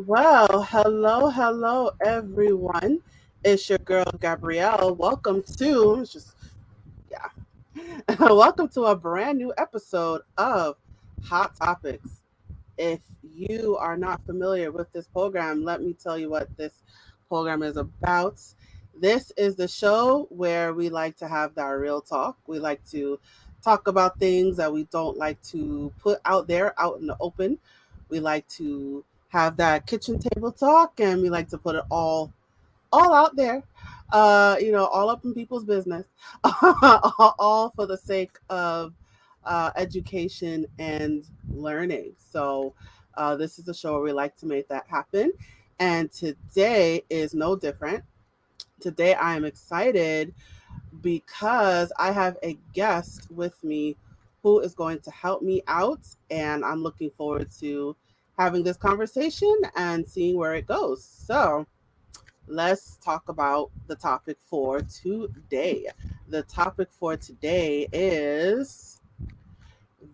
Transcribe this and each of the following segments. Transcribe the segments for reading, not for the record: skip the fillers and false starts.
Well, hello, everyone. It's your girl Gabrielle. Welcome to yeah, welcome to a brand new episode of Hot Topics. If you are not familiar with this program, let me tell you what this program is about. This is the show where we like to have that real talk. We like to talk about things that we don't like to put out there, out in the open. We like to have that kitchen table talk, and we like to put it all out there, all up in people's business, all for the sake of education and learning. So, this is a show where we like to make that happen. And today is no different. Today, I am excited because I have a guest with me who is going to help me out. And I'm looking forward to having this conversation and seeing where it goes. So, let's talk about the topic for today. The topic for today is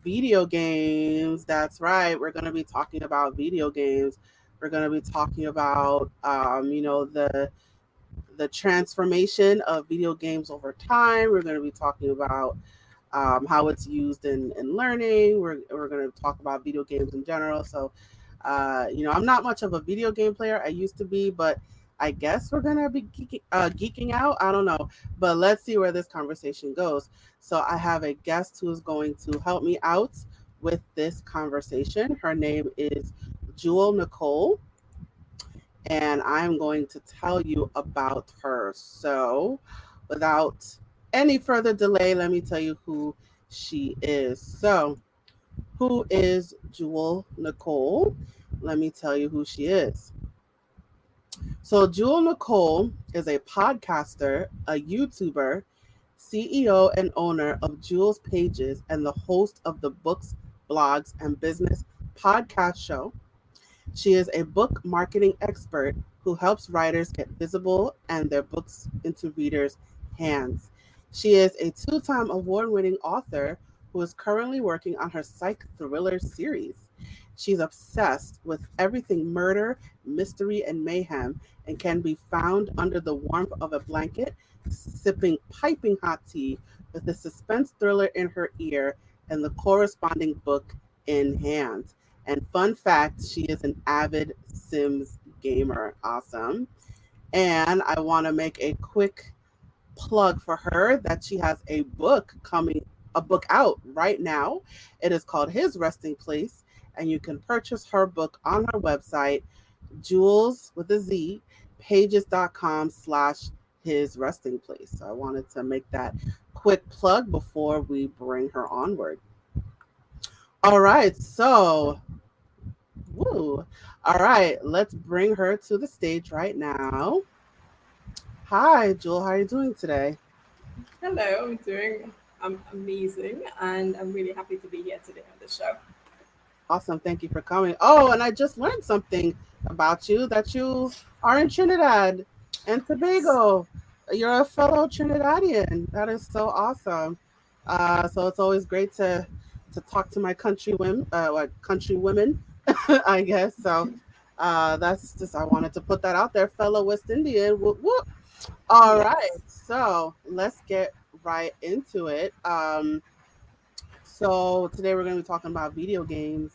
video games. That's right. We're going to be talking about video games. We're going to be talking about, the transformation of video games over time. We're going to be talking about how it's used in learning. We're going to talk about video games in general. So, I'm not much of a video game player. I used to be, but I guess we're going to be geeking out. I don't know. But let's see where this conversation goes. So, I have a guest who is going to help me out with this conversation. Her name is Jewell Nicole, and I'm going to tell you about her. So, without any further delay, let me tell you who she is. So, who is Jewell Nicole? Let me tell you who she is. So, Jewell Nicole is a podcaster, a YouTuber, CEO and owner of Jewel's Pages, and the host of the Books, Blogs, and Business podcast show. She is a book marketing expert who helps writers get visible and their books into readers' hands. She is a two-time award-winning author who is currently working on her psych thriller series. She's obsessed with everything murder, mystery, and mayhem and can be found under the warmth of a blanket, sipping piping hot tea with the suspense thriller in her ear and the corresponding book in hand. And fun fact, she is an avid Sims gamer. Awesome. And I want to make a quick plug for her that she has a book out right now. It is called His Resting Place, and you can purchase her book on her website, Jewels with a Z, pages.com/ his resting place. So I wanted to make that quick plug before we bring her onward. All right, so woo. All right, let's bring her to the stage right now. Hi, Jewel. How are you doing today? Hello, I'm amazing, and I'm really happy to be here today on the show. Awesome. Thank you for coming. Oh, and I just learned something about you that you are in Trinidad and Yes. Tobago. You're a fellow Trinidadian. That is so awesome. So it's always great to talk to my country women, I guess. So that's just I wanted to put that out there, fellow West Indian. Whoop, whoop. All right, Yes. so let's get right into it. So today we're going to be talking about video games.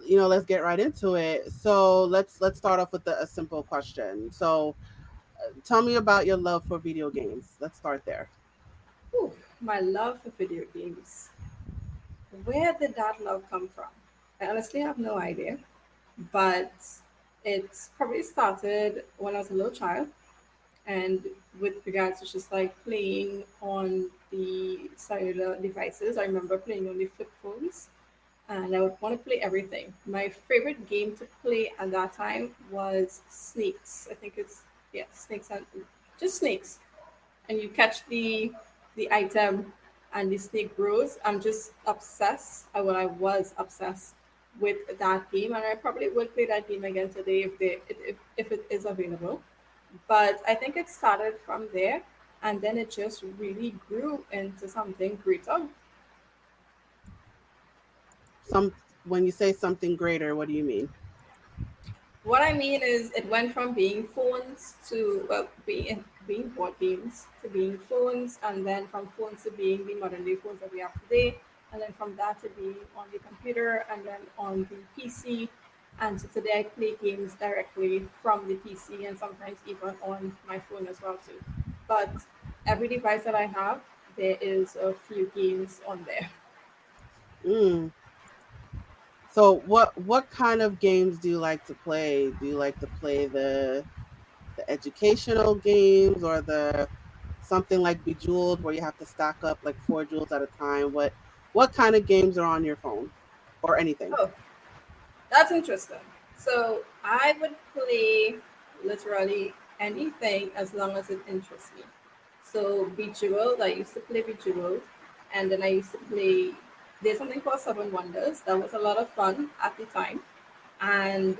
Let's get right into it. So let's start off with a simple question. So tell me about your love for video games. Let's start there. Ooh, my love for video games. Where did that love come from? I honestly have no idea, but it's probably started when I was a little child, and with regards to just like playing on the cellular devices. I remember playing on the flip phones, and I would want to play everything. My favorite game to play at that time was Snakes. I think it's yeah, Snakes and just Snakes, and you catch the item, and the snake grows. I'm just obsessed. I was obsessed with that game, and I probably will play that game again today if it is available. But I think it started from there, and then it just really grew into something greater. Some When you say something greater, what do you mean? What I mean is, it went from being phones to, well, being board games to being phones, and then from phones to being the modern day phones that we have today, and then from that to being on the computer, and then on the PC. And so today I play games directly from the PC, and sometimes even on my phone as well too. But every device that I have, there is a few games on there. Mm. So what kind of games do you like to play? Do you like to play the educational games or the something like Bejeweled where you have to stack up like 4 jewels at a time? What kind of games are on your phone or anything? Oh, that's interesting. So I would play literally anything as long as it interests me. So Bejeweled, I used to play Bejeweled, and then I used to play. There's something called Seven Wonders. That was a lot of fun at the time, and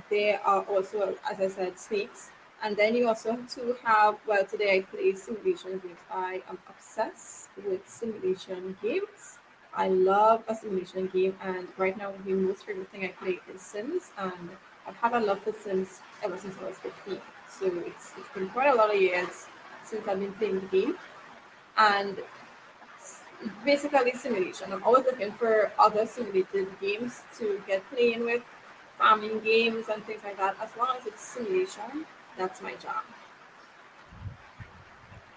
there are also, as I said, snakes. And then you also have to have. Well, today I play simulation games. I am obsessed with simulation games. I love a simulation game, and right now the most favorite thing I play is Sims, and I've had a love for Sims ever since I was 15. So it's been quite a lot of years since I've been playing the game, and it's basically simulation. I'm always looking for other simulated games to get playing with, farming games and things like that. As long as it's simulation, that's my jam.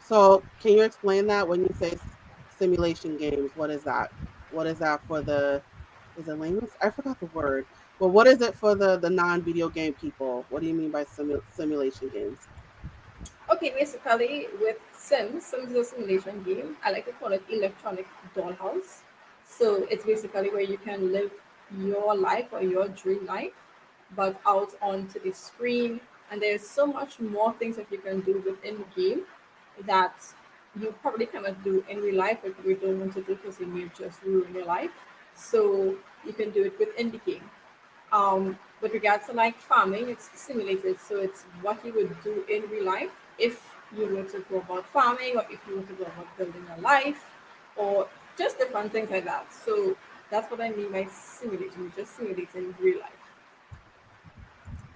So, can you explain that when you say simulation games? What is that? What is that for the is it linguist? I forgot the word. But what is it for the non-video game people? What do you mean by simulation games? Okay, basically with Sims is a simulation game. I like to call it electronic dollhouse. So it's basically where you can live your life or your dream life, but out onto the screen. And there's so much more things that you can do within the game that you probably cannot do in real life if you don't want to do because it may just ruin your life. So you can do it within the game. With regards to like farming, it's simulated, so it's what you would do in real life if you were to go about farming, or if you were to go about building a life, or just different things like that. So that's what I mean by simulation. You're just simulating real life.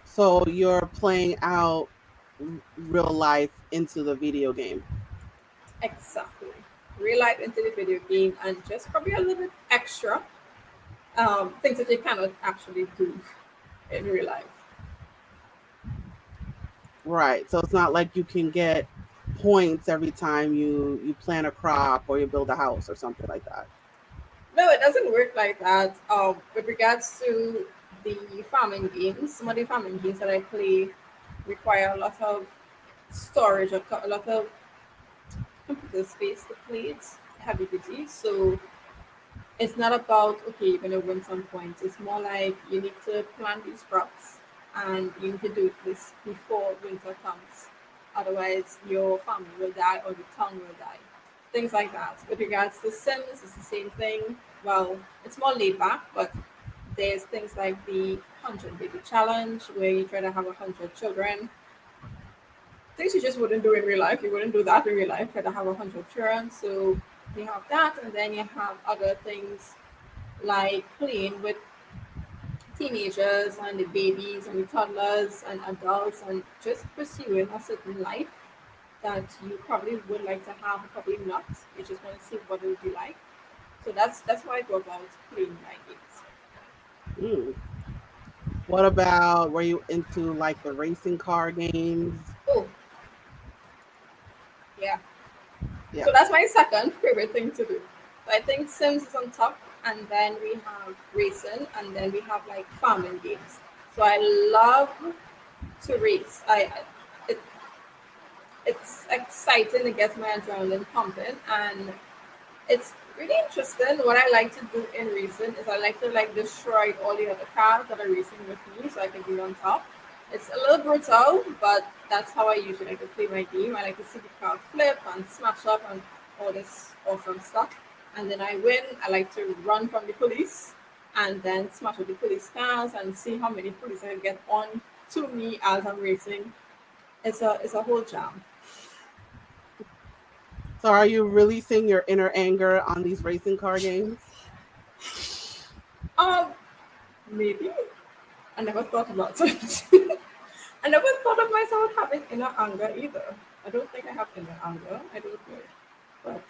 So you're playing out real life into the video game. Exactly. Real life into the video game, and just probably a little bit extra things that you cannot actually do in real life. Right. So it's not like you can get points every time you plant a crop or you build a house or something like that. No, it doesn't work like that. With regards to the farming games, some of the farming games that I play require a lot of storage, a lot of computer space to play. It's heavy duty, so it's not about okay, you're gonna win some points. It's more like you need to plant these crops, and you need to do this before winter comes. Otherwise, your family will die or the town will die. Things like that. With regards to Sims, it's the same thing. Well, it's more laid back, but there's things like the 100 baby challenge where you try to have 100 children. Things you just wouldn't do in real life. You wouldn't do that in real life. Try to have 100 children. So you have that, and then you have other things like playing with teenagers and the babies and the toddlers and adults, and just pursuing a certain life that you probably would like to have, probably not. You just want to see what it would be like. So that's why I go about playing my games. Mm. What about were you into like the racing car games? Oh, yeah. Yeah. So that's my second favorite thing to do. So I think Sims is on top, and then we have racing, and then we have like farming games. So I love to race. It, it's exciting. It gets my adrenaline pumping, and it's really interesting. What I like to do in racing is I like to like destroy all the other cars that are racing with me, so I can be on top. It's a little brutal, but that's how I usually like to play my game. I like to see the car flip and smash up and all this awesome stuff. And then I win. I like to run from the police and then smash up the police cars and see how many police I can get on to me as I'm racing. It's a whole jam. So are you releasing your inner anger on these racing car games? Um, maybe. I never thought about it. I never thought of myself having inner anger either. I don't think I have inner anger. I don't know. But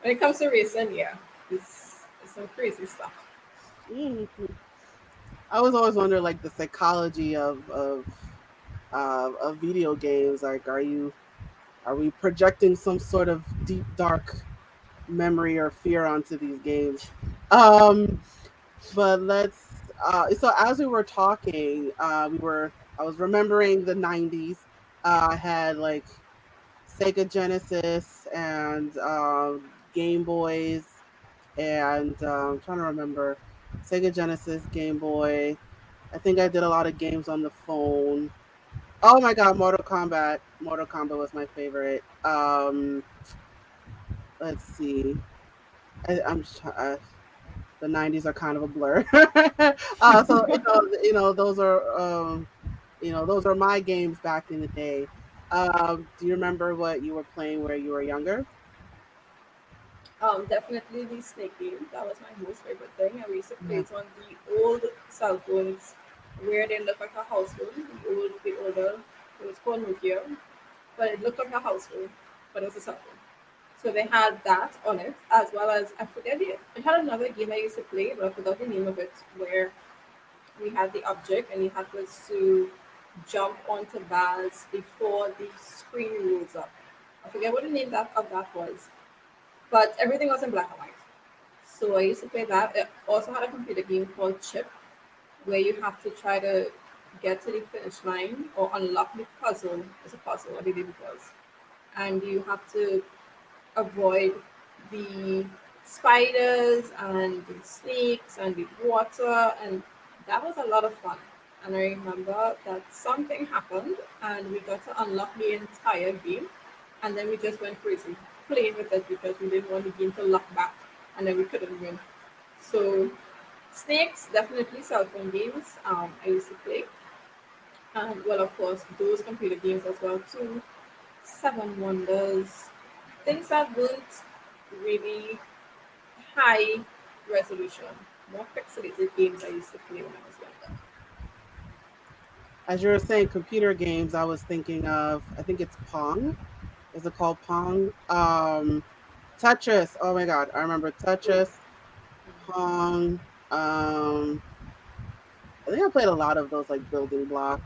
when it comes to racing, yeah, it's some crazy stuff. Mhm. I was always wondering like the psychology of video games. Like, are we projecting some sort of deep dark memory or fear onto these games? Um, but let's. So as we were talking, I was remembering the '90s. I had like Sega Genesis and Game Boys, and I'm trying to remember Sega Genesis, Game Boy. I think I did a lot of games on the phone. Oh my god, Mortal Kombat. Mortal Kombat was my favorite. Let's see. I'm just the '90s are kind of a blur. So those are those are my games back in the day. Do you remember what you were playing where you were younger? Definitely the snake game. That was my most favorite thing. And we used to play Yeah. it on the old cell phones where they look like a house phone. The older, it was called Nokia, but it looked like a house phone, but it was a cell phone. So they had that on it, as well as I forget it had another game I used to play, but I forgot the name of it, where we had the object and you had to jump onto bars before the screen rolls up. I forget what the name of that was, but everything was in black and white. So I used to play that. It also had a computer game called Chip, where you have to try to get to the finish line or unlock the puzzle. It's a puzzle, I believe it was. And you have to avoid the spiders and the snakes and the water, and that was a lot of fun. And I remember that something happened and we got to unlock the entire game, and then we just went crazy playing with it because we didn't want the game to lock back and then we couldn't win. So snakes, definitely cell phone games. I used to play, and well, of course, those computer games as well too. Seven Wonders, things that weren't really high resolution, more pixelated games I used to play when I was younger. As you were saying, computer games, I was thinking of. I think it's Pong. Is it called Pong? Tetris. Oh my god, I remember Tetris, Pong. I think I played a lot of those like building blocks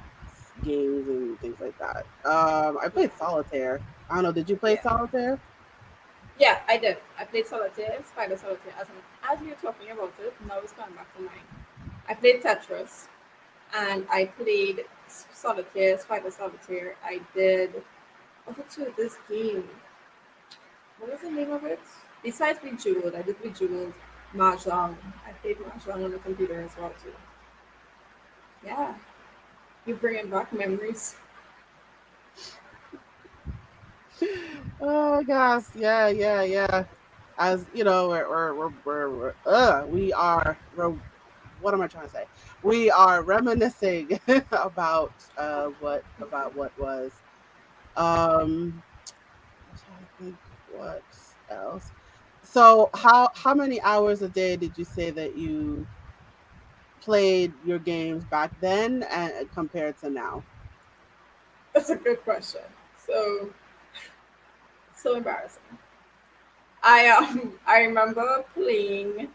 games and things like that. I Yeah, played solitaire. I don't know. Did you play yeah, solitaire? yeah. I did. I played Solitaire, Spider Solitaire. As you were talking about it, now it's coming back to mind. I played Tetris, and I played Solitaire, Spider Solitaire. I did. Also, to this game, what was the name of it? Besides Bejeweled, I did Bejeweled, Mahjong. I played Mahjong on the computer as well too. Yeah, you bringing back memories. Oh gosh, yeah, yeah, yeah. As you know, we are what am I trying to say? We are reminiscing about what was. I'm trying to think what else. So how many hours a day did you say that you played your games back then and compared to now? That's a good question. So so embarrassing. I remember playing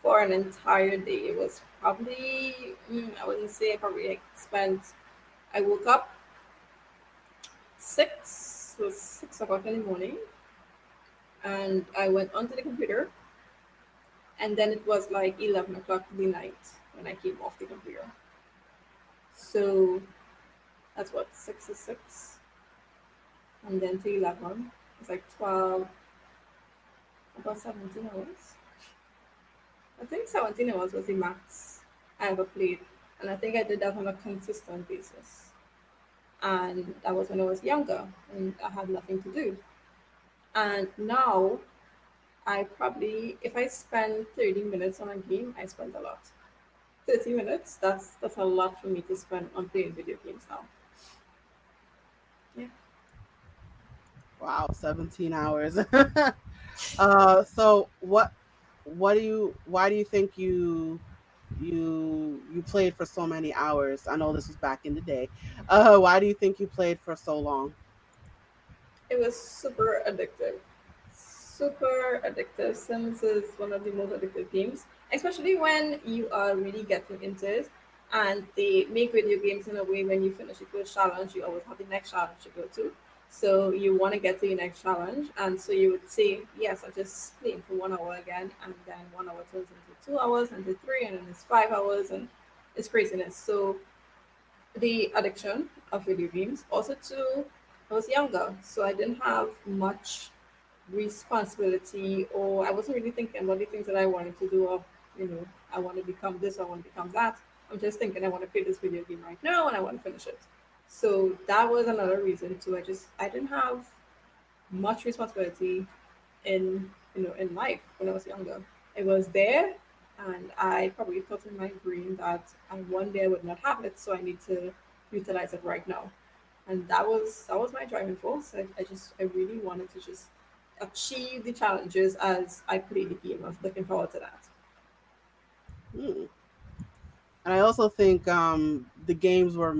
for an entire day. It was probably I wouldn't say I probably spent. I woke up 6 o'clock in the morning, and I went onto the computer, and then it was like 11 o'clock in the night when I came off the computer. So that's what 6 to 6, and then to 11. It's like 12, about 17 hours. I think 17 hours was the max I ever played. And I think I did that on a consistent basis. And that was when I was younger and I had nothing to do. And now I probably, if I spend 30 minutes on a game, I spend a lot. 30 minutes, that's a lot for me to spend on playing video games now. Yeah. Wow, 17 hours. So what do you why do you think you you played for so many hours? I know this was back in the day. Why do you think you played for so long? It was super addictive. Super addictive. Sims is one of the most addictive games, especially when you are really getting into it. And they make video games in a way when you finish the first challenge, you always have the next challenge to go to. So you want to get to your next challenge. And so you would say, yes, I just playing for 1 hour again. And then 1 hour turns into 2 hours, into three, and then it's 5 hours. And it's craziness. So the addiction of video games. Also, too, I was younger, so I didn't have much responsibility, or I wasn't really thinking about the things that I wanted to do. Or, I want to become this, I want to become that. I'm just thinking I want to play this video game right now, and I want to finish it. So that was another reason too. I didn't have much responsibility in life when I was younger. It was there, and I probably thought in my brain that I one day I would not have it, so I need to utilize it right now. And that was my driving force. I really wanted to just achieve the challenges as I played the game. I was looking forward to that. Hmm. And I also think the games were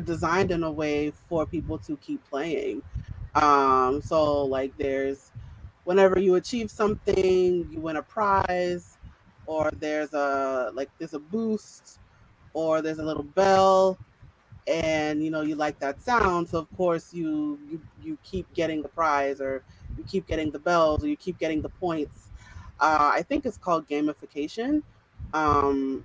designed in a way for people to keep playing. So like there's whenever you achieve something, you win a prize, or there's a boost, or there's a little bell, and you like that sound, so of course you keep getting the prize, or you keep getting the bells, or you keep getting the points. I think it's called gamification. Um,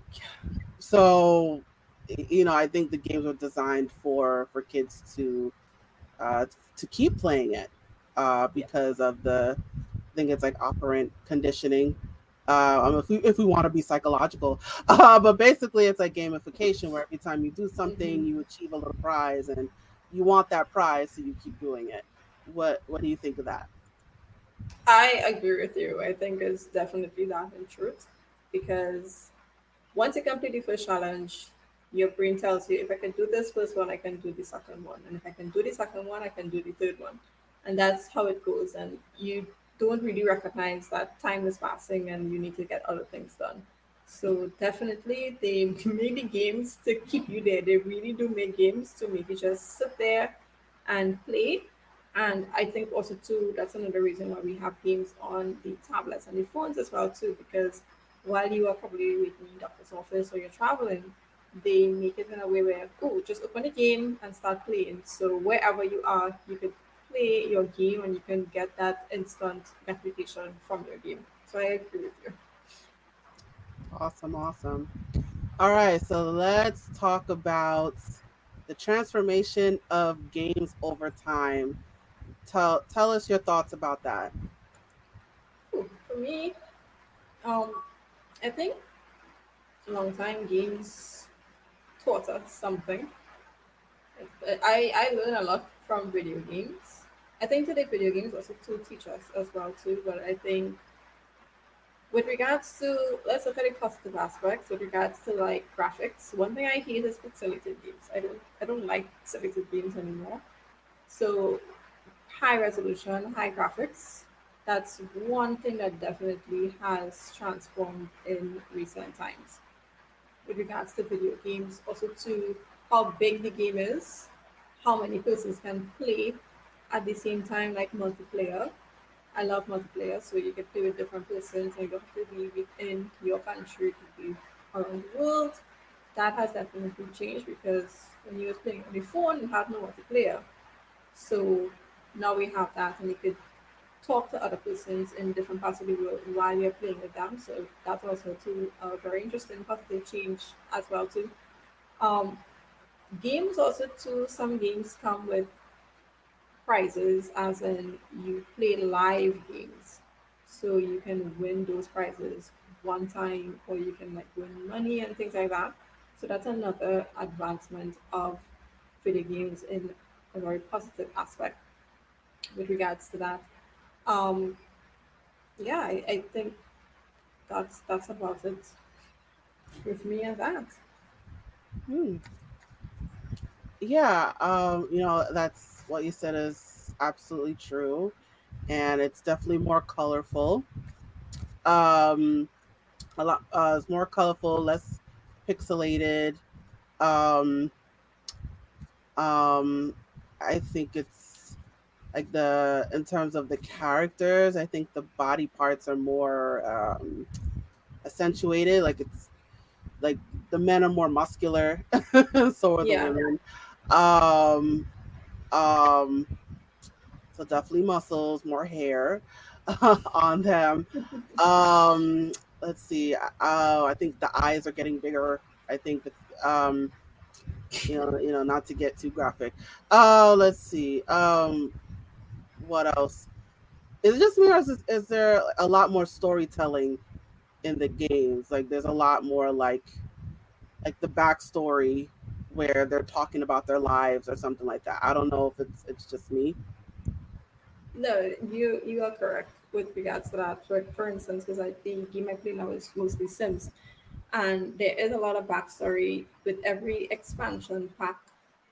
so I think the games were designed for kids uh, to keep playing it Yeah. because of the I think it's like operant conditioning. If we want to be psychological, but basically it's like gamification, where every time you do something, hmm you achieve a little prize, and you want that prize, so you keep doing it. What do you think of that? I agree with you. I think it's definitely that in truth, because once you complete the first challenge, your brain tells you if I can do this first one, I can do the second one. And if I can do the second one, I can do the third one. And that's how it goes. And you don't really recognize that time is passing and you need to get other things done. So definitely they made the games to keep you there. They really do make games to make you just sit there and play. And I think also too that's another reason why we have games on the tablets and the phones as well too, because while you are probably waiting in the doctor's office or you're traveling, they make it in a way where, oh, just open a game and start playing. So wherever you are, you could play your game and you can get that instant gratification from your game. So I agree with you. Awesome, awesome. All right, so let's talk about the transformation of games over time. Tell us your thoughts about that. Ooh, for me, um, I think long time games taught us something. I learn a lot from video games. I think today video games also to teach us as well too, but I think with regards to, let's look at the positive aspects. With regards to like graphics, one thing I hate is pixelated games. I don't like pixelated games anymore. So high resolution, high graphics. That's one thing that definitely has transformed in recent times. With regards to video games, also to how big the game is, how many persons can play at the same time, like multiplayer. I love multiplayer, so you can play with different persons and you don't have to be within your country, it could be around the world. That has definitely changed because when you were playing on the phone, you had no multiplayer. So now we have that, and you could talk to other persons in different parts of the world while you're playing with them. So that's also too a very interesting positive change as well too. Um, Games also too. Some games come with prizes, as in you play live games, so you can win those prizes one time, or you can like win money and things like that. So that's another advancement of video games in a very positive aspect with regards to that. Um, yeah, I think that's about it with me and that. Hmm. Yeah, that's what you said is absolutely true, and it's definitely more colorful. Um, A lot, it's more colorful, less pixelated. Um, um, I think it's like the in terms of the characters, I think the body parts are more accentuated. Like it's like the men are more muscular, so are the Yeah. women. Um, um, so definitely muscles, more hair on them. Um, let's see. I think the eyes are getting bigger. I think not to get too graphic. Let's see. What else? Is it just me, or is there a lot more storytelling in the games? Like, there's a lot more like the backstory where they're talking about their lives or something like that. I don't know if it's just me. No, you are correct with regards to that. For instance, because I think game I play now is mostly Sims, and there is a lot of backstory with every expansion pack.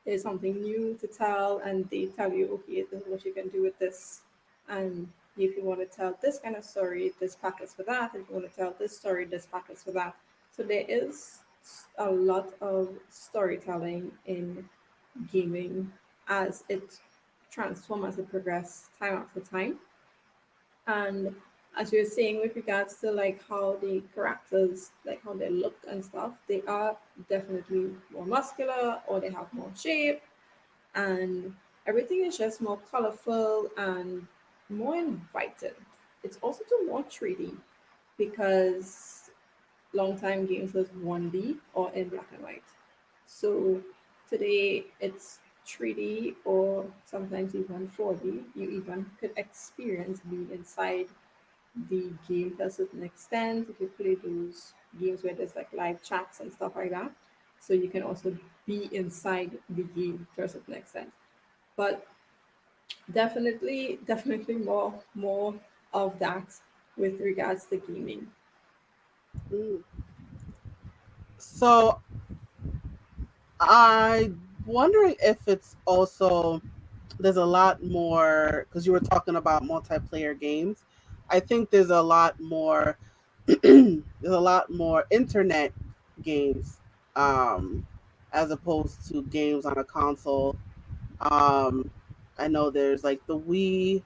There's something new to tell, and they tell you, okay, this is what you can do with this, and if you want to tell this kind of story, this pack is for that. If you want to tell this story, this pack is for that. So there is a lot of storytelling in gaming as it transforms, as it progresses time after time. And as you were saying with regards to like how the characters, like how they look and stuff, they are definitely more muscular or they have more shape, and everything is just more colorful and more inviting. It's also too more 3D because long time games was 1D or in black and white. So today it's 3D or sometimes even 4D. You even could experience being inside the game to a certain extent if you play those games where there's like live chats and stuff like that. So you can also be inside the game to a certain extent. But definitely more of that with regards to gaming. Mm. So I wondering if it's also there's a lot more because you were talking about multiplayer games. I think there's a lot more there's a lot more internet games as opposed to games on a console. Um, I know there's like the Wii,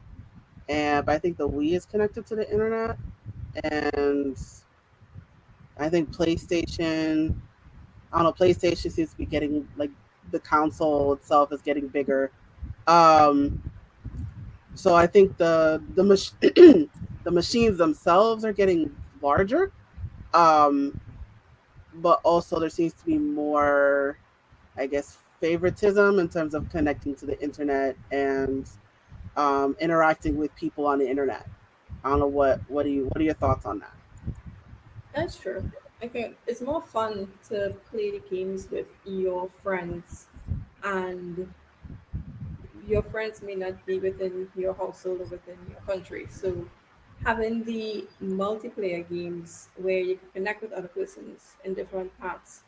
and but I think the Wii is connected to the internet, and I think PlayStation. I don't know. PlayStation seems to be getting like the console itself is getting bigger. Um, so I think the machines themselves are getting larger. Um, but also there seems to be more, I guess, favoritism in terms of connecting to the internet and interacting with people on the internet. I don't know what are your thoughts on that? That's true. Okay, it's more fun to play the games with your friends, and your friends may not be within your household or within your country. So, having the multiplayer games where you can connect with other persons in different parts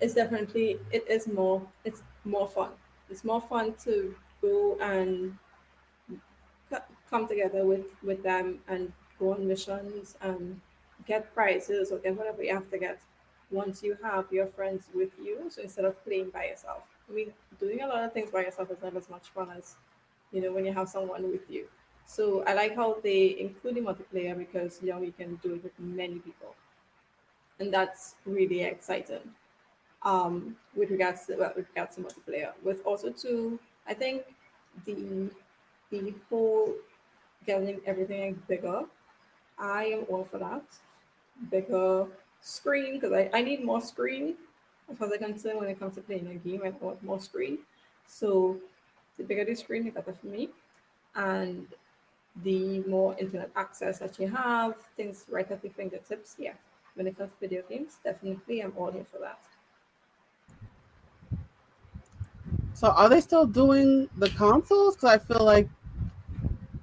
is definitely it's more fun. It's more fun to go and come together with them and go on missions and get prizes or get whatever you have to get once you have your friends with you. So instead of playing by yourself, I mean, doing a lot of things by yourself is not as much fun as when you have someone with you. So I like how they include the multiplayer because you can do it with many people, and that's really exciting. With regards to multiplayer, with also too, I think the the whole getting everything bigger. I am all for that. Bigger screen because I need more screen as far as I'm concerned when it comes to playing a game. I want more screen. So the bigger the screen, the better for me. And the more internet access that you have, things right at your fingertips. Yeah. When it comes to video games, definitely I'm all here for that. So are they still doing the consoles? Because I feel like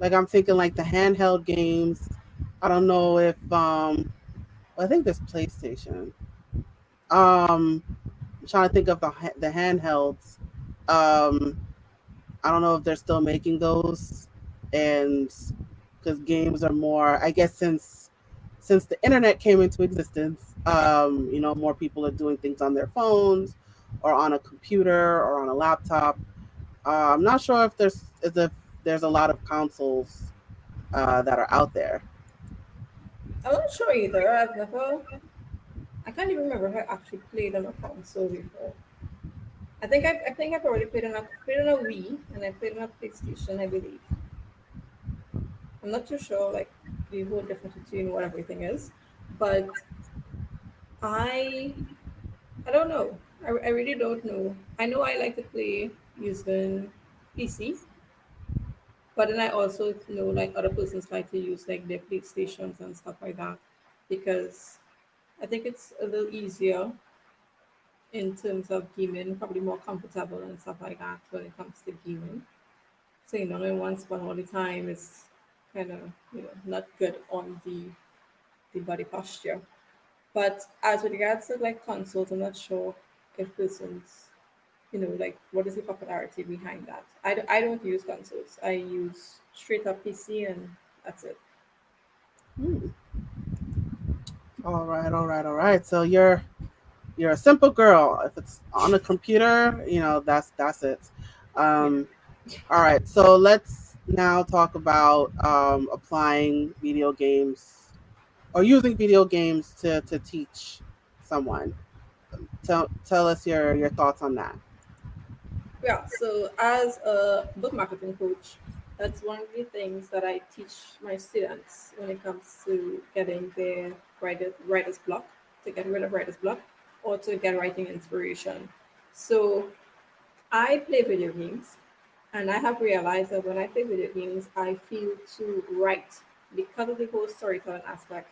I'm thinking like the handheld games. I don't know if I think there's PlayStation. I'm trying to think of the handhelds. Um, I don't know if they're still making those, and because games are more, I guess since the internet came into existence, more people are doing things on their phones or on a computer or on a laptop. I'm not sure if there's a lot of consoles that are out there. I'm not sure either. I can't even remember if I actually played on a console before. I think I've already played on a Wii and I played on a PlayStation, I believe. I'm not too sure like the whole difference between what everything is, but I I don't know. I really don't know. I know I like to play using PC, but then I also know like other persons like to use like their PlayStations and stuff like that because I think it's a little easier in terms of gaming, probably more comfortable and stuff like that when it comes to gaming. So in one spot all the time is kind of not good on the body posture. But as with regards to like consoles, I'm not sure if persons like what is the popularity behind that. I don't use consoles. I use straight up PC and that's it. Hmm. All right, all right, all right. So you're a simple girl. If it's on a computer, that's it. Yeah. Um, all right. So let's now talk about applying video games or using video games to teach someone. Tell us your thoughts on that. Yeah, so as a book marketing coach, that's one of the things that I teach my students when it comes to getting their writer's block, to get rid of writer's block, or to get writing inspiration. So I play video games, and I have realized that when I play video games, I feel to write because of the whole storytelling aspect.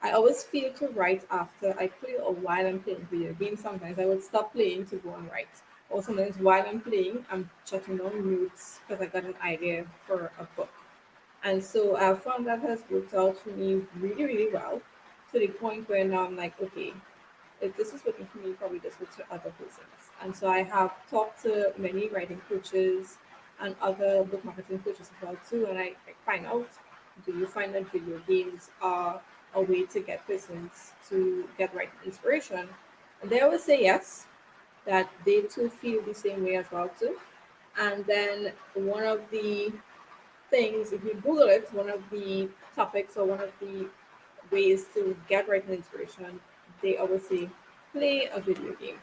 I always feel to write after I play or while I'm playing video games. Sometimes I would stop playing to go and write. Or sometimes while I'm playing, I'm jotting down notes because I got an idea for a book. And so I found that has worked out for me really, really well to the point where now I'm like, okay, if this is working for me, probably this works for other persons. And so I have talked to many writing coaches and other book marketing coaches as well too, and I find out, do you find that video games are a way to get persons to get writing inspiration? And they always say yes, that they too feel the same way as well too. And then one of the things, if you Google it, one of the topics or one of the ways to get writing inspiration, they always say play a video game.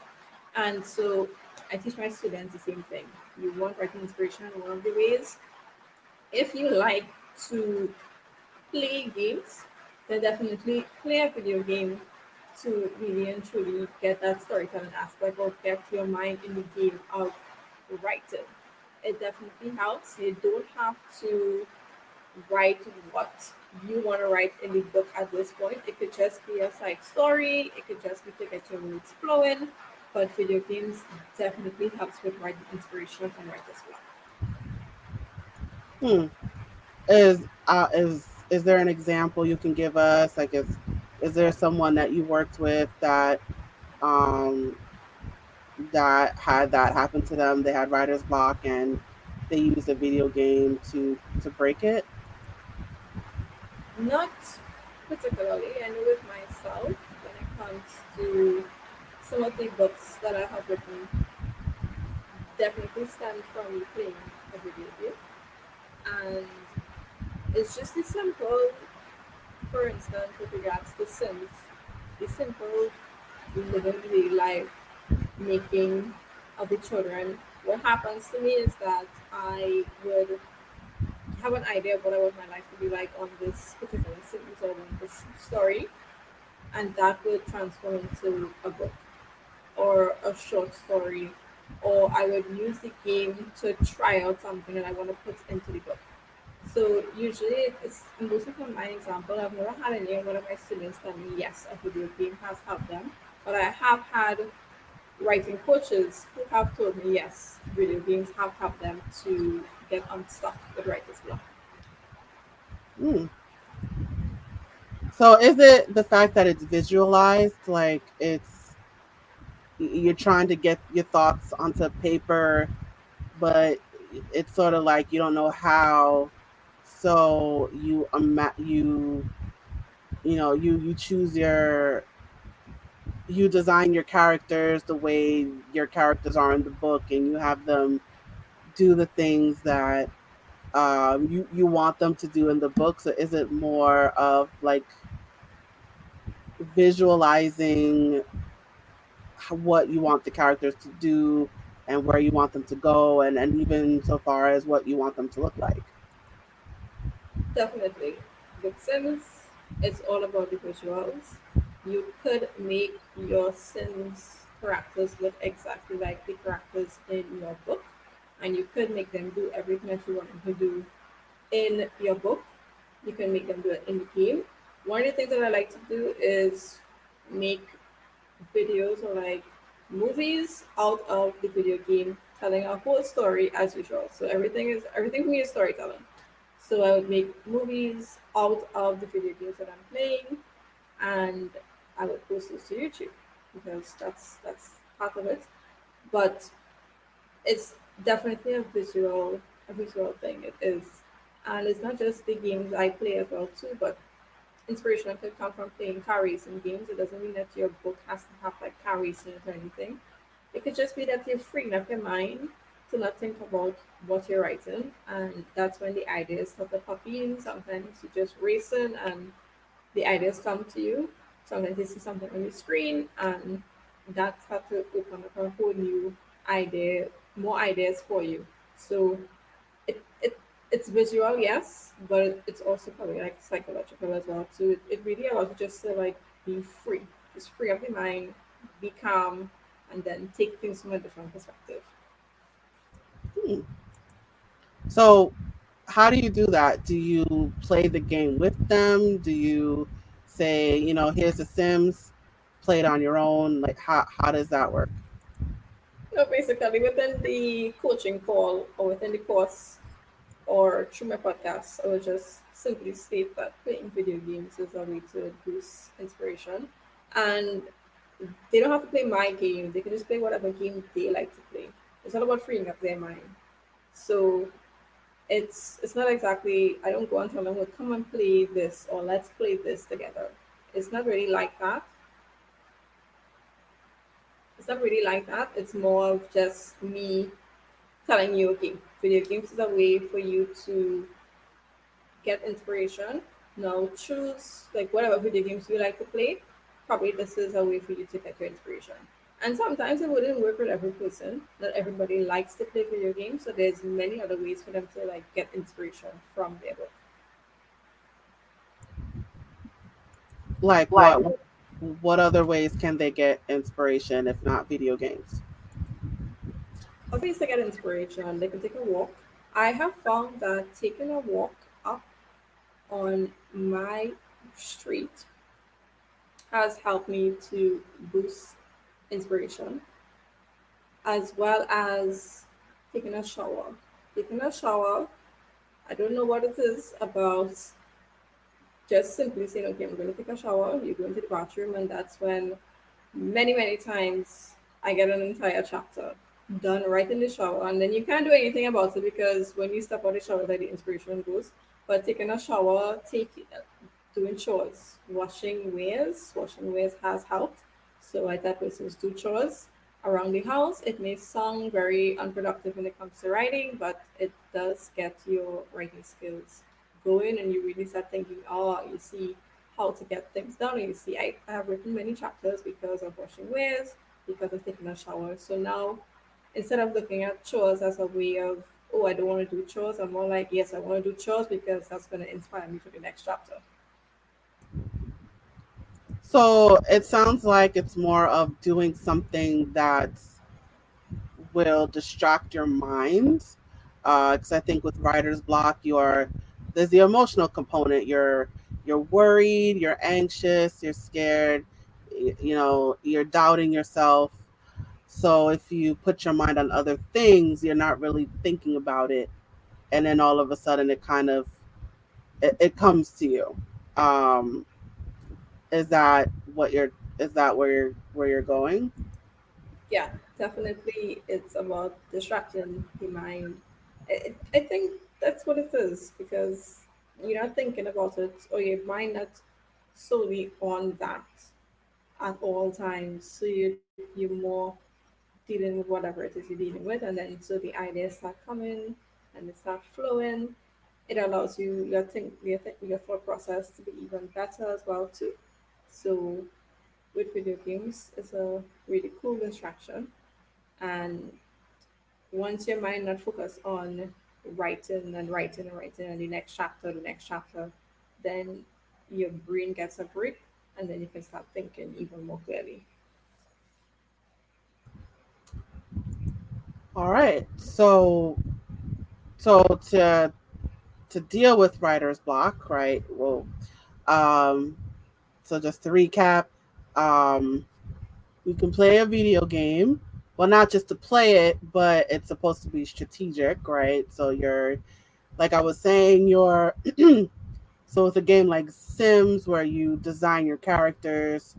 And so I teach my students the same thing. You want writing inspiration, one of the ways, if you like to play games, then definitely play a video game to really and truly get that storytelling aspect or get your mind in the game of writing. It definitely helps. You don't have to write what you want to write in the book at this point. It could just be a side story, it could just be to get your words flowing. But video games definitely helps with writing inspiration and writer's block. Hmm. Is there an example you can give us? Like, is there someone that you worked with um that had that happen to them? They had writer's block and they used a video game to break it. Not particularly. I know with myself, when it comes to some of the books that I have written, definitely stem from me playing a video game. And it's just a simple, for instance, with regards to Sims, the simple living the life making of the children. What happens to me is that I would have an idea of what I want my life to be like on this particular Sims or on this story, and that would transform into a book or a short story, or I would use the game to try out something that I want to put into the book. So usually, it's mostly from my example. I've never had any one of my students tell me yes, a video game has helped them, but I have had writing coaches who have told me yes, video games have helped them to get unstuck with writer's block. Hmm. So is it the fact that it's visualized, like you're trying to get your thoughts onto paper, but it's sort of like you don't know how, so you choose you design your characters the way your characters are in the book, and you have them do the things that you want them to do in the book. So is it more of like visualizing what you want the characters to do and where you want them to go, and even so far as what you want them to look like? Definitely. With Sims, it's all about the visuals. You could make your Sims characters look exactly like the characters in your book, and you could make them do everything that you want them to do in your book. You can make them do it in the game. One of the things that I like to do is make videos or like movies out of the video game, telling a whole story as usual. So everything for me is storytelling. So I would make movies out of the video games that I'm playing, and I would post those to YouTube because that's part of it. But it's definitely a visual thing. It is, and it's not just the games I play as well too, but inspiration could come from playing car racing games. It doesn't mean that your book has to have like car racing or anything. It could just be that you're freeing up your mind to not think about what you're writing, and that's when the ideas start to pop in. Sometimes you're just racing and the ideas come to you. Sometimes you see something on the screen, and that starts to open up a whole new idea, more ideas for you. So it's visual, yes, but it's also probably like psychological as well. So it really allows you just to like be free, just free up your mind, be calm, and then take things from a different perspective. Hmm. So how do you do that? Do you play the game with them? Do you say, here's the Sims, play it on your own? Like how does that work? No, basically within the coaching call or within the course or through my podcast, I will just simply state that playing video games is a way to boost inspiration. And they don't have to play my game, they can just play whatever game they like to play. It's all about freeing up their mind. So it's not exactly, I don't go and tell them, well, come and play this or let's play this together. It's not really like that. It's not really like that. It's more of just me telling you, okay, video games is a way for you to get inspiration. Now choose like whatever video games you like to play. Probably this is a way for you to get your inspiration. And sometimes it wouldn't work with every person. Not everybody likes to play video games, so there's many other ways for them to like get inspiration from their book. Like Like, what other ways can they get inspiration if not video games? other ways to get inspiration, they can take a walk. I have found that taking a walk up on my street has helped me to boost inspiration, as well as taking a shower. Taking a shower, I don't know what it is about just simply saying, okay, I'm going to take a shower. You go into the bathroom, and that's when many times I get an entire chapter done right in the shower. And then you can't do anything about it because when you step out of the shower, like the inspiration goes. But taking a shower, doing chores, washing wares has helped. So I tell persons do chores around the house. It may sound very unproductive when it comes to writing, but it does get your writing skills going, and you really start thinking, oh, you see how to get things done. And you see, I have written many chapters because of washing wares, because of taking a shower. So now, instead of looking at chores as a way of, oh, I don't want to do chores, I'm more like, yes, I want to do chores because that's going to inspire me for the next chapter. So it sounds like it's more of doing something that will distract your mind. Because I think with writer's block, there's the emotional component. You're worried, you're anxious, you're scared, you're doubting yourself. So if you put your mind on other things, you're not really thinking about it, and then all of a sudden it comes to you. Um, is that what you're? Is that where you're going? Yeah, definitely it's about distracting the mind. I think that's what it is because you're not thinking about it or your mind not solely on that at all times. So you're more dealing with whatever it is you're dealing with, and then so the ideas start coming and they start flowing. It allows you your thought process to be even better as well too. So with video games, it's a really cool distraction, and once your mind not focused on writing and writing and writing and the next chapter, then your brain gets a break, and then you can start thinking even more clearly. All right. So to deal with writer's block, right? Well, um, so just to recap, um, you can play a video game. Well, not just to play it, but it's supposed to be strategic, right? So you're, like I was saying, you're so with a game like Sims where you design your characters,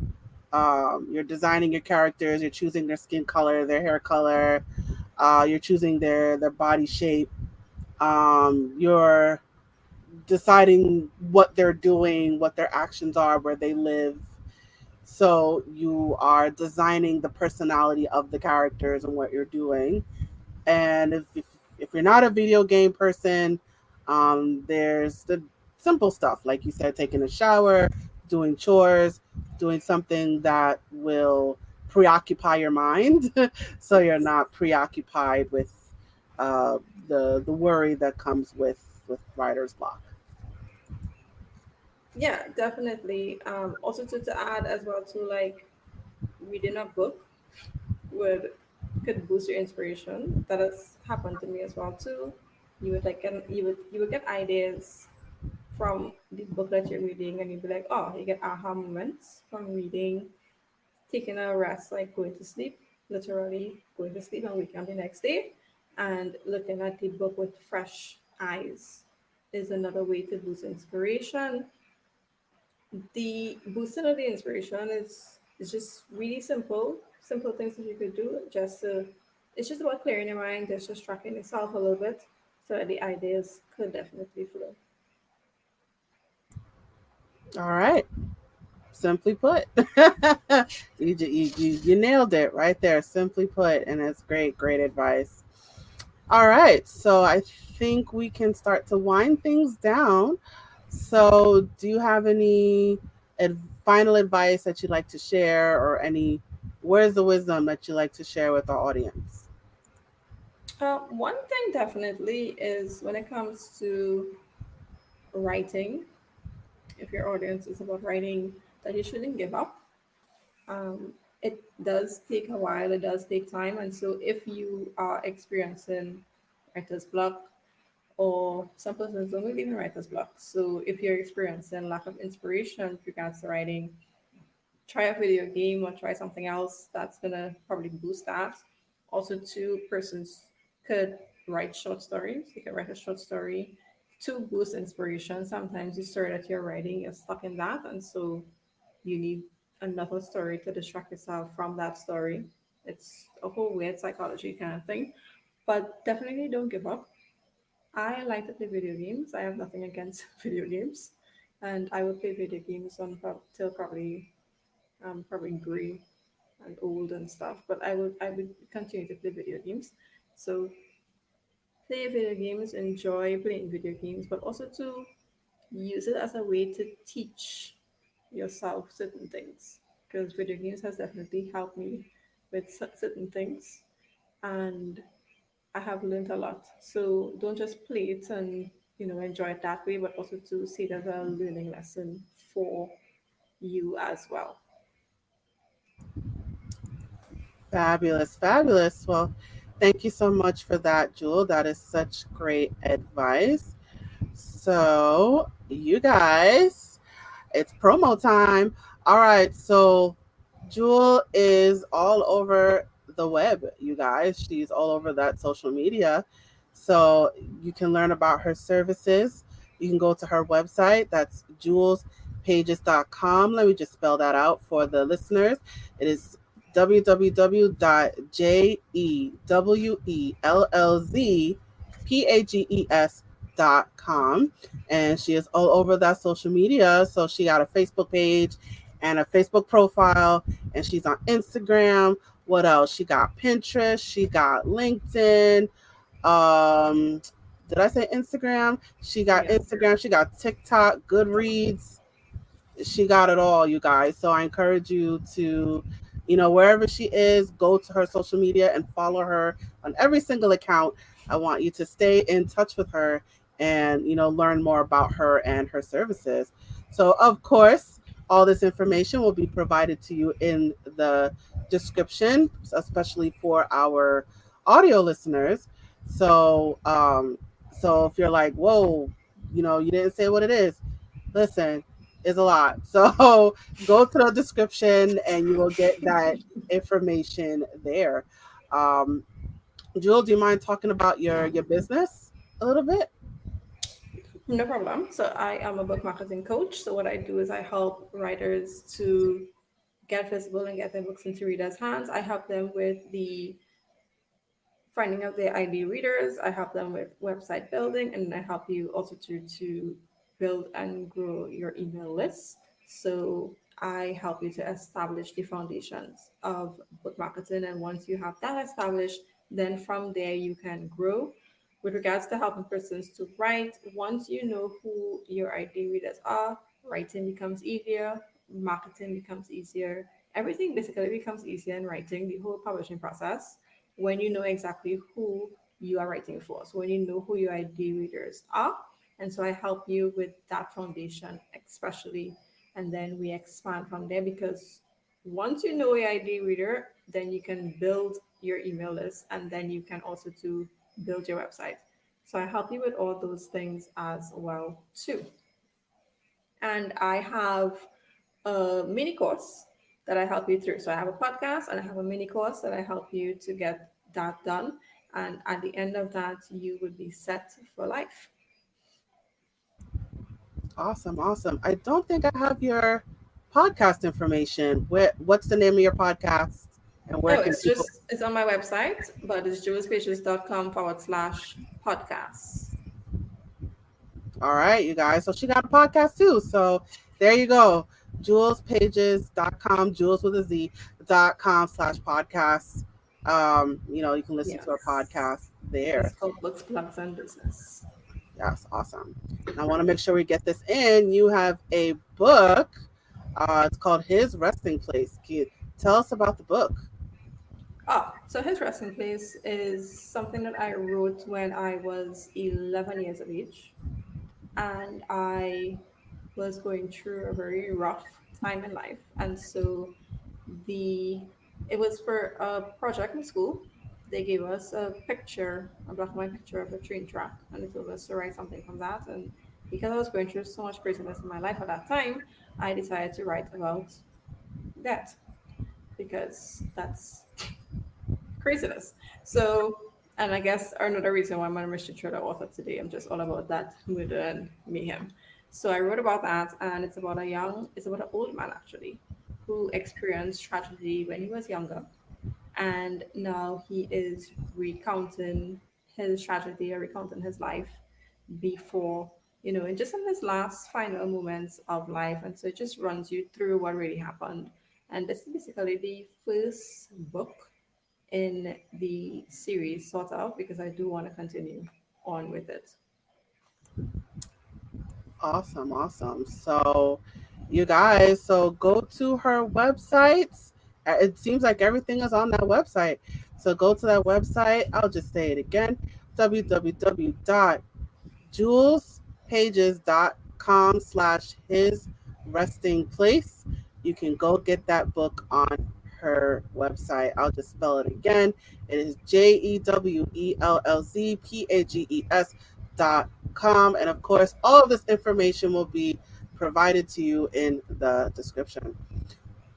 you're designing your characters, you're choosing their skin color, their hair color, you're choosing their body shape, you're deciding what they're doing, what their actions are, where they live. So you are designing the personality of the characters and what you're doing. And if you're not a video game person, there's the simple stuff, like you said, taking a shower, doing chores, doing something that will preoccupy your mind, so you're not preoccupied with uh, the worry that comes with writer's block. Yeah, definitely. Also to add as well to like reading a book would could boost your inspiration. That has happened to me as well too. You would get ideas from the book that you're reading, and you'd be like, oh, you get aha moments from reading, taking a rest, like going to sleep, literally going to sleep and waking up the next day, and looking at the book with fresh eyes is another way to boost inspiration. The boosting of the inspiration is just really simple things that you could do. It's just about clearing your mind, just distracting yourself a little bit, so that the ideas could definitely flow. All right, simply put, you nailed it right there. Simply put, and it's great advice. All right, so I think we can start to wind things down. So, do you have any final advice that you'd like to share, or any words of wisdom that you'd like to share with our audience? One thing definitely is when it comes to writing, if your audience is about writing, that you shouldn't give up. It does take a while, it does take time. And so if you are experiencing writer's block, or some persons don't really even writer's block. So if you're experiencing lack of inspiration with regards to writing, try a video game or try something else that's gonna probably boost that. Also, two persons could write short stories. You can write a short story to boost inspiration. Sometimes the story that you're writing is stuck in that, and so you need another story to distract yourself from that story. It's a whole weird psychology kind of thing, but definitely don't give up. I like to play video games. I have nothing against video games, and I will play video games till probably gray and old and stuff. But I would continue to play video games. So play video games, enjoy playing video games, but also to use it as a way to teach yourself certain things. Because video games has definitely helped me with certain things, and I have learned a lot. So don't just play it and enjoy it that way, but also to see it as a learning lesson for you as well. Fabulous, fabulous. Well, thank you so much for that, Jewel. That is such great advice. So, you guys, it's promo time. All right, so Jewel is all over the web, you guys. She's all over that social media. So you can learn about her services. You can go to her website. That's jewelspages.com. Let me just spell that out for the listeners. It is www.jewellzpages.com. pages.com, and she is all over that social media. So she got a Facebook page and a Facebook profile, and she's on Instagram. What else? She got Pinterest, she got LinkedIn. Um, did I say Instagram? She got Yes. Instagram, she got TikTok, Goodreads, she got it all, you guys. So I encourage you to, wherever she is, go to her social media and follow her on every single account. I want you to stay in touch with her and, learn more about her and her services. So, of course, all this information will be provided to you in the description, especially for our audio listeners. So if you're like, whoa, you didn't say what it is, listen, is a lot. So go to the description and you will get that information there. Um, Jewel, do you mind talking about your business a little bit? No problem. So I am a book marketing coach. So what I do is I help writers to get visible and get their books into readers' hands. I help them with the finding out their ID readers. I help them with website building, and I help you also to build and grow your email list. So I help you to establish the foundations of book marketing. And once you have that established, then from there you can grow. With regards to helping persons to write, once you know who your ID readers are, writing becomes easier, marketing becomes easier. Everything basically becomes easier in writing, the whole publishing process, when you know exactly who you are writing for. So when you know who your ID readers are. And so I help you with that foundation, especially. And then we expand from there because once you know your ID reader, then you can build your email list and then you can also to build your website. So I help you with all those things as well too. And I have a mini course that I help you through. So I have a podcast and I have a mini course that I help you to get that done. And at the end of that, you would be set for life. Awesome, awesome. I don't think I have your podcast information. What's the name of your podcast and where Oh, can people? it's on my website, but it's jewelspages.com/podcast. All right, you guys. So she got a podcast too. So there you go. Jewelspages.com, Jewels with a Z.com/podcast. You can listen to our Yes. podcast there. It's called Books, Plugs, and Business. Yes, awesome. And I want to make sure we get this in. You have a book. It's called His Resting Place. Can you tell us about the book? Oh, so His Resting Place is something that I wrote when I was 11 years of age. And I was going through a very rough time in life. And so the it was for a project in school. They gave us a picture, a black and white picture of a train track, and they told us to write something from that. And because I was going through so much craziness in my life at that time, I decided to write about that because that's craziness. So, and I guess another reason why I'm on Mr. Trader author today, I'm just all about that murder and mayhem. So I wrote about that, and it's about an old man actually, who experienced tragedy when he was younger, and now he is recounting his tragedy or recounting his life before, and just in his last final moments of life. And so it just runs you through what really happened. And this is basically the first book in the series, sort of, because I do want to continue on with it. Awesome, awesome. So, you guys, so go to her website. It seems like everything is on that website. So go to that website. I'll just say it again: www.jewelspages.com/his resting place. You can go get that book on her website. I'll just spell it again. It is JEWELLZPAGES.com. And of course, all of this information will be provided to you in the description.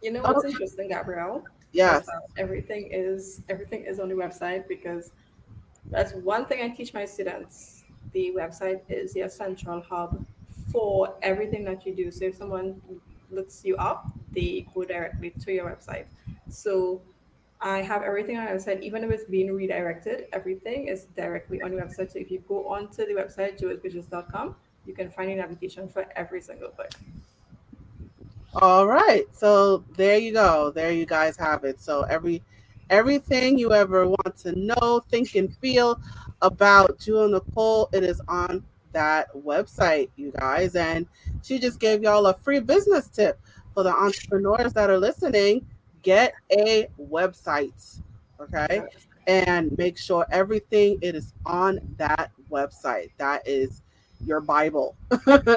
You know what's Okay. interesting, Gabrielle, is Yes. that everything is on the website because that's one thing I teach my students. The website is your central hub for everything that you do. So if someone looks you up, they go directly to your website. So I have everything on our website, even if it's being redirected, everything is directly on the website. So if you go onto the website, jewelbridges.com, you can find a navigation for every single book. All right. So there you go. There you guys have it. So everything you ever want to know, think and feel about Jewell Nicole, it is on that website, you guys. And she just gave y'all a free business tip for the entrepreneurs that are listening. Get a website. Okay. That And make sure everything it is on that website. That is your Bible,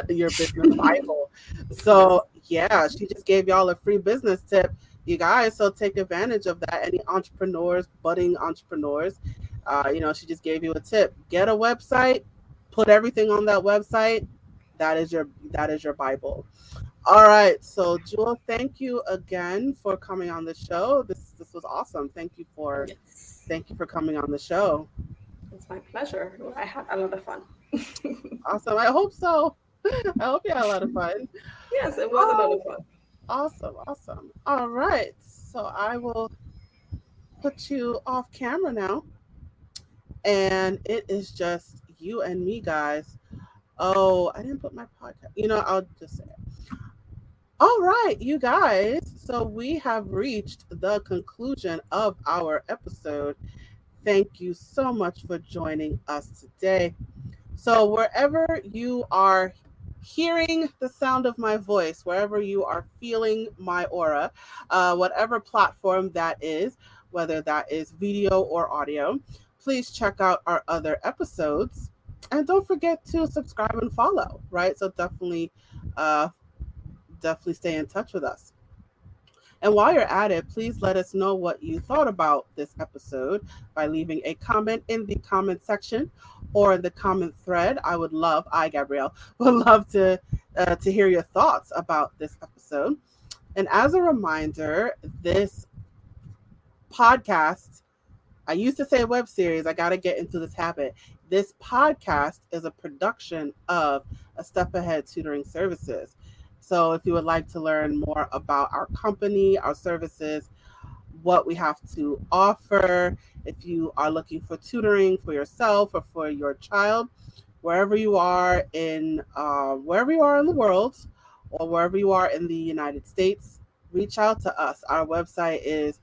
your business Bible. yes, So yeah, she just gave y'all a free business tip, you guys. So take advantage of that. Any entrepreneurs, budding entrepreneurs, she just gave you a tip. Get a website, put everything on that website. That is your Bible. All right. So Jewel, thank you again for coming on the show. This was awesome. yes, Thank you for coming on the show. it's my pleasure. I had a lot of fun. Awesome. I hope so. I hope you had a lot of fun. Yes, it was a lot Oh, of fun. awesome, awesome. All right. So I will put you off camera now. And it is just you and me, guys. Oh, I didn't put my podcast. I'll just say it. All right, you guys. So we have reached the conclusion of our episode. Thank you so much for joining us today. So, wherever you are hearing the sound of my voice, wherever you are feeling my aura, whatever platform that is, whether that is video or audio, please check out our other episodes. And don't forget to subscribe and follow, right? So, uh, definitely stay in touch with us. And while you're at it, please let us know what you thought about this episode by leaving a comment in the comment section or in the comment thread. Gabrielle, would love to hear your thoughts about this episode. And as a reminder, this podcast, I used to say web series, I got to get into this habit. This podcast is a production of A Step Ahead Tutoring Services. So if you would like to learn more about our company, our services, what we have to offer, if you are looking for tutoring for yourself or for your child, wherever you are in the world, or wherever you are in the United States, reach out to us. Our website is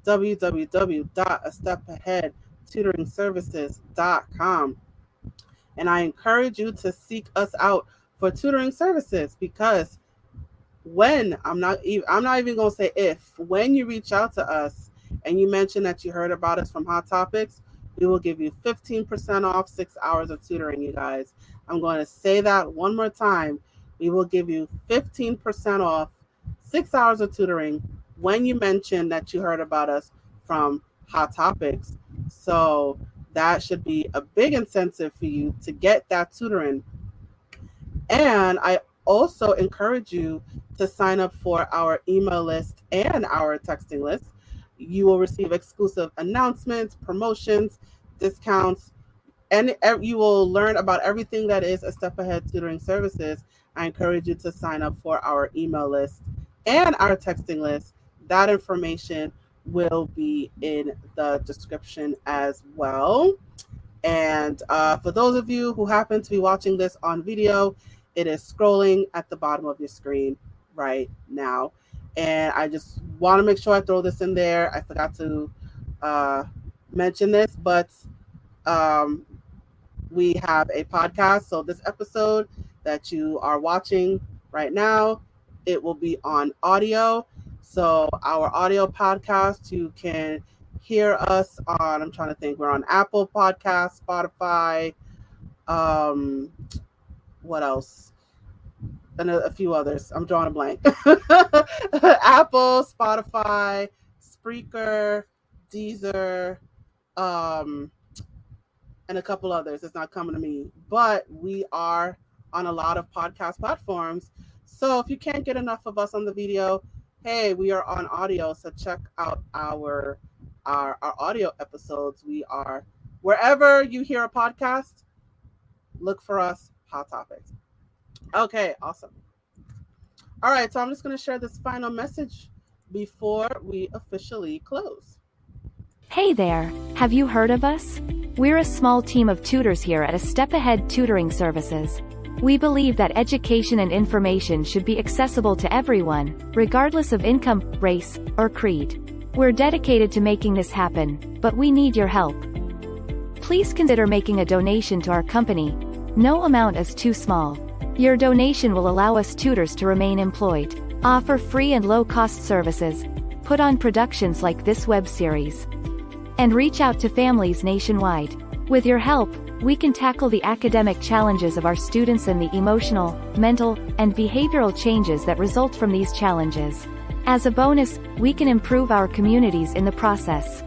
www.astepaheadtutoringservices.com. And I encourage you to seek us out for tutoring services, because when I'm not even gonna say if, when you reach out to us and you mention that you heard about us from Hot Topics, we will give you 15% off 6 hours of tutoring, you guys. I'm going to say that one more time. We will give you 15% off 6 hours of tutoring when you mention that you heard about us from Hot Topics. So that should be a big incentive for you to get that tutoring. And I also encourage you to sign up for our email list and our texting list. You will receive exclusive announcements, promotions, discounts, and you will learn about everything that is A Step Ahead Tutoring Services. I encourage you to sign up for our email list and our texting list. That information will be in the description as well. And for those of you who happen to be watching this on video, it is scrolling at the bottom of your screen right now. And I just want to make sure I throw this in there. I forgot to uh, mention this, but um, we have a podcast. So this episode that you are watching right now, it will be on audio. So our audio podcast, you can hear us on, I'm trying to think, we're on Apple Podcasts, Spotify, um, what else? And a few others. I'm drawing a blank. Apple, Spotify, Spreaker, Deezer, um, and a couple others. It's not coming to me, but we are on a lot of podcast platforms. So if you can't get enough of us on the video, hey, we are on audio. So check out our audio episodes. We are wherever you hear a podcast. Look for us. Hot Topics. Okay, awesome. All right, so I'm just going to share this final message before we officially close. Hey there, have you heard of us? We're a small team of tutors here at A Step Ahead Tutoring Services. We believe that education and information should be accessible to everyone, regardless of income, race, or creed. We're dedicated to making this happen, but we need your help. Please consider making a donation to our company. No amount is too small. Your donation will allow us tutors to remain employed, offer free and low-cost services, put on productions like this web series, and reach out to families nationwide. With your help, we can tackle the academic challenges of our students and the emotional, mental, and behavioral changes that result from these challenges. As a bonus, we can improve our communities in the process.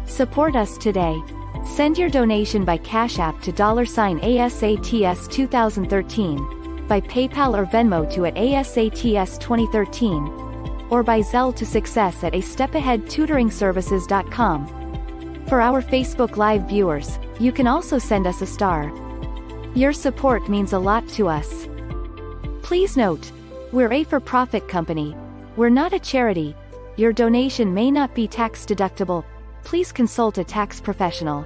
Support us today. Send your donation by Cash App to $ASATS 2013, by PayPal or Venmo to @ASATS 2013, or by Zelle to success@astepAheadTutoringServices.com. For our Facebook Live viewers, you can also send us a star. Your support means a lot to us. Please note, we're a for-profit company. We're not a charity. Your donation may not be tax deductible. Please consult a tax professional.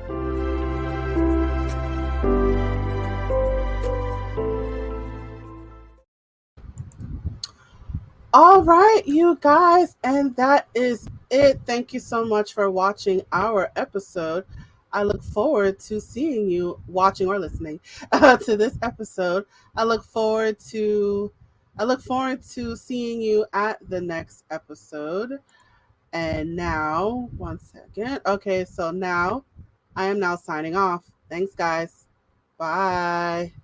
All right, you guys, and that is it. Thank you so much for watching our episode. I look forward to seeing you watching or listening to this episode. I look forward to seeing you at the next episode. And now, one second. Okay, so now I am now signing off. Thanks, guys. Bye.